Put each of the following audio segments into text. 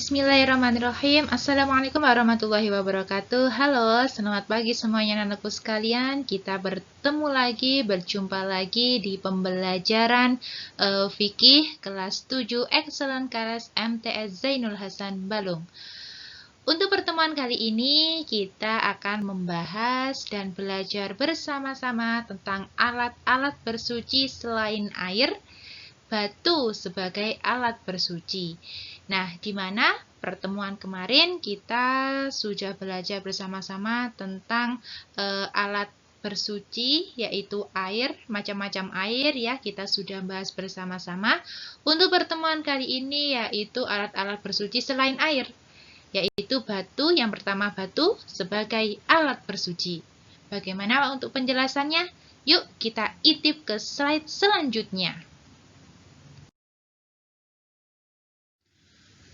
Bismillahirrahmanirrahim. Assalamualaikum warahmatullahi wabarakatuh. Halo, selamat pagi semuanya anakku sekalian. Kita berjumpa lagi di pembelajaran fikih kelas 7 Excellent kelas MTS Zainul Hasan Balung. Untuk pertemuan kali ini kita akan membahas dan belajar bersama-sama tentang alat-alat bersuci selain air, batu sebagai alat bersuci. Nah, di mana pertemuan kemarin kita sudah belajar bersama-sama tentang alat bersuci, yaitu air, macam-macam air ya, kita sudah bahas bersama-sama. Untuk pertemuan kali ini yaitu alat-alat bersuci selain air, yaitu batu. Yang pertama, batu sebagai alat bersuci. Bagaimana untuk penjelasannya? Yuk kita intip ke slide selanjutnya.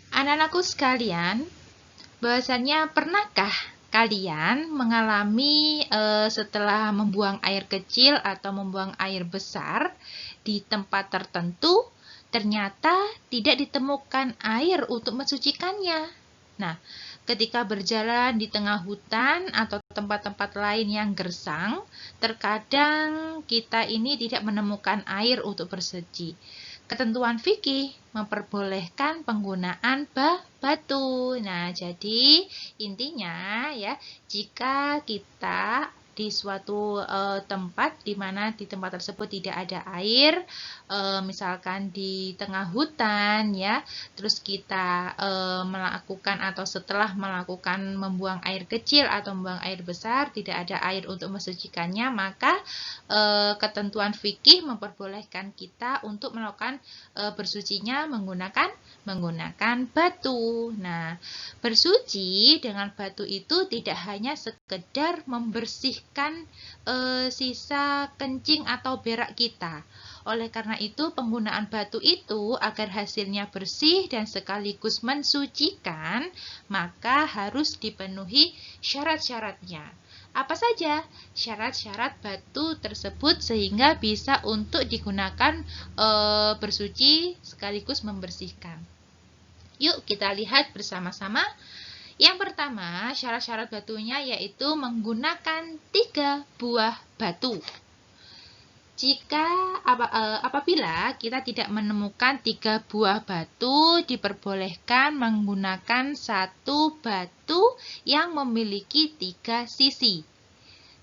Anak-anakku sekalian, bahwasannya pernahkah kalian mengalami setelah membuang air kecil atau membuang air besar di tempat tertentu, ternyata tidak ditemukan air untuk mensucikannya? Nah, ketika berjalan di tengah hutan atau tempat-tempat lain yang gersang, terkadang kita ini tidak menemukan air untuk bersuci. Ketentuan fikih memperbolehkan penggunaan batu. Nah, jadi intinya ya, jika kita di suatu tempat di mana di tempat tersebut tidak ada air, misalkan di tengah hutan ya, terus kita melakukan atau setelah melakukan membuang air kecil atau membuang air besar tidak ada air untuk mensucikannya, maka ketentuan fikih memperbolehkan kita untuk melakukan bersucinya menggunakan batu. Nah, bersuci dengan batu itu tidak hanya sekedar membersihkan sisa kencing atau berak kita. Oleh karena itu, penggunaan batu itu agar hasilnya bersih dan sekaligus mensucikan, maka harus dipenuhi syarat-syaratnya. Apa saja syarat-syarat batu tersebut sehingga bisa untuk digunakan bersuci sekaligus membersihkan? Yuk kita lihat bersama-sama. Yang pertama, syarat-syarat batunya yaitu menggunakan 3 buah batu. Apabila kita tidak menemukan 3 buah batu, diperbolehkan menggunakan 1 batu yang memiliki 3 sisi.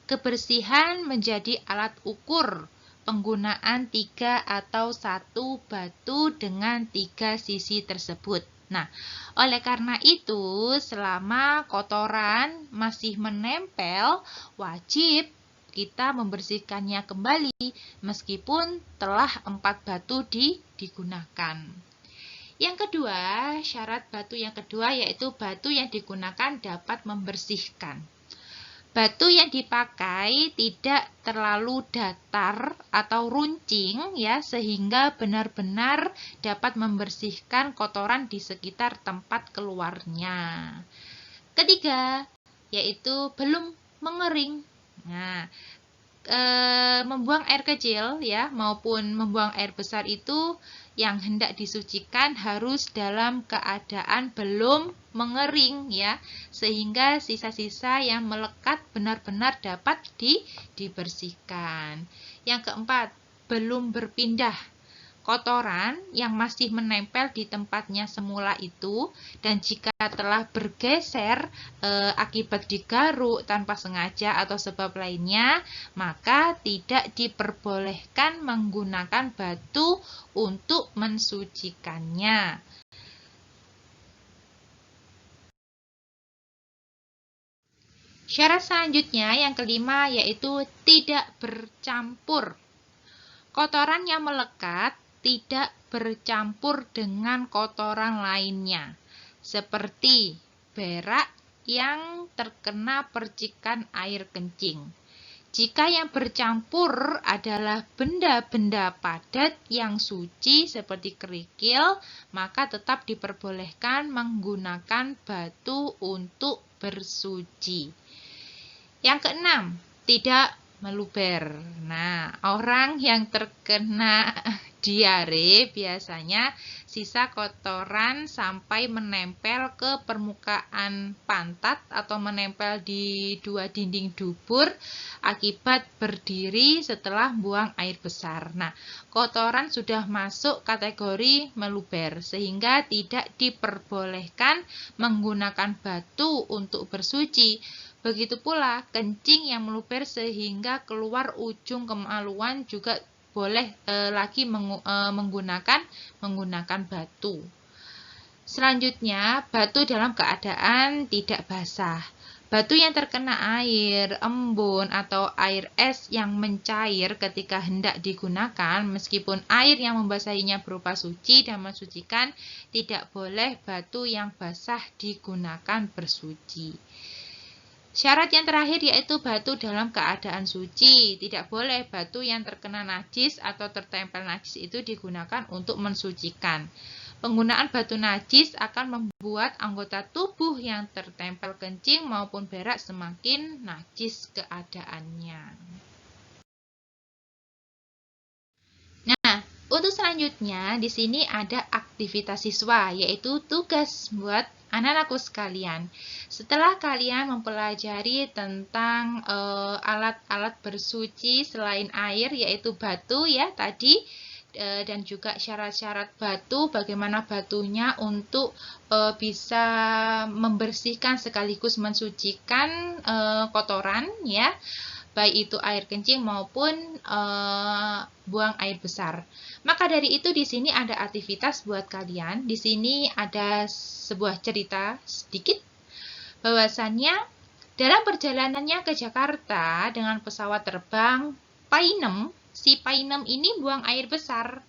Kebersihan menjadi alat ukur penggunaan 3 atau 1 batu dengan 3 sisi tersebut. Nah, oleh karena itu, selama kotoran masih menempel, wajib kita membersihkannya kembali meskipun telah 4 batu digunakan. Yang kedua, syarat batu yang kedua yaitu batu yang digunakan dapat membersihkan. Batu yang dipakai tidak terlalu datar atau runcing ya, sehingga benar-benar dapat membersihkan kotoran di sekitar tempat keluarnya. Ketiga, yaitu belum mengering. Nah, membuang air kecil ya maupun membuang air besar itu yang hendak disucikan harus dalam keadaan belum mengering ya, sehingga sisa-sisa yang melekat benar-benar dapat dibersihkan. Yang keempat, belum berpindah. Kotoran yang masih menempel di tempatnya semula itu, dan jika telah bergeser akibat digaruk tanpa sengaja atau sebab lainnya, maka tidak diperbolehkan menggunakan batu untuk mensucikannya. Syarat selanjutnya yang kelima yaitu tidak bercampur. Kotoran yang melekat tidak bercampur dengan kotoran lainnya, seperti berak yang terkena percikan air kencing. Jika yang bercampur adalah benda-benda padat yang suci seperti kerikil, maka tetap diperbolehkan menggunakan batu untuk bersuci. Yang keenam, tidak meluber. Nah, orang yang terkena diare, biasanya sisa kotoran sampai menempel ke permukaan pantat atau menempel di dua dinding dubur akibat berdiri setelah buang air besar. Nah, kotoran sudah masuk kategori meluber sehingga tidak diperbolehkan menggunakan batu untuk bersuci. Begitu pula kencing yang meluber sehingga keluar ujung kemaluan juga boleh lagi menggunakan batu. Selanjutnya, batu dalam keadaan tidak basah. Batu yang terkena air, embun, atau air es yang mencair ketika hendak digunakan, meskipun air yang membasahinya berupa suci dan mensucikan, tidak boleh batu yang basah digunakan bersuci. Syarat yang terakhir yaitu batu dalam keadaan suci. Tidak boleh batu yang terkena najis atau tertempel najis itu digunakan untuk mensucikan. Penggunaan batu najis akan membuat anggota tubuh yang tertempel kencing maupun berak semakin najis keadaannya. Nah, untuk selanjutnya di sini ada aktivitas siswa, yaitu tugas buat anak-anakku sekalian. Setelah kalian mempelajari tentang alat-alat bersuci selain air, yaitu batu ya tadi, dan juga syarat-syarat batu, bagaimana batunya untuk bisa membersihkan sekaligus mensucikan kotoran ya, baik itu air kencing maupun buang air besar. Maka dari itu di sini ada aktivitas buat kalian. Di sini ada sebuah cerita sedikit bahwasannya dalam perjalanannya ke Jakarta dengan pesawat terbang Painem, si Painem ini buang air besar.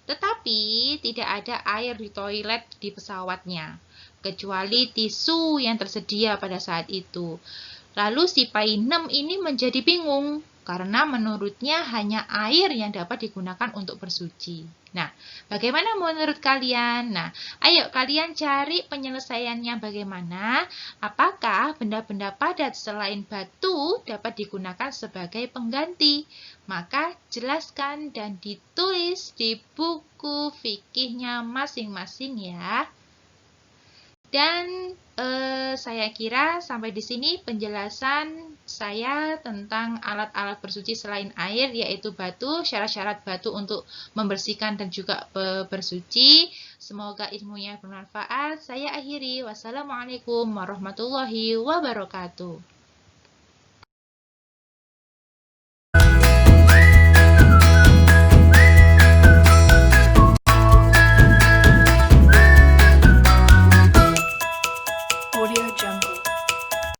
Tetapi tidak ada air di toilet di pesawatnya, kecuali tisu yang tersedia pada saat itu. Lalu si Painem ini menjadi bingung karena menurutnya hanya air yang dapat digunakan untuk bersuci. Nah, bagaimana menurut kalian? Nah, ayo kalian cari penyelesaiannya bagaimana. Apakah benda-benda padat selain batu dapat digunakan sebagai pengganti? Maka jelaskan dan ditulis di buku fikihnya masing-masing ya. Dan saya kira sampai di sini penjelasan saya tentang alat-alat bersuci selain air, yaitu batu, syarat-syarat batu untuk membersihkan dan juga bersuci. Semoga ilmunya bermanfaat. Saya akhiri. Wassalamualaikum warahmatullahi wabarakatuh.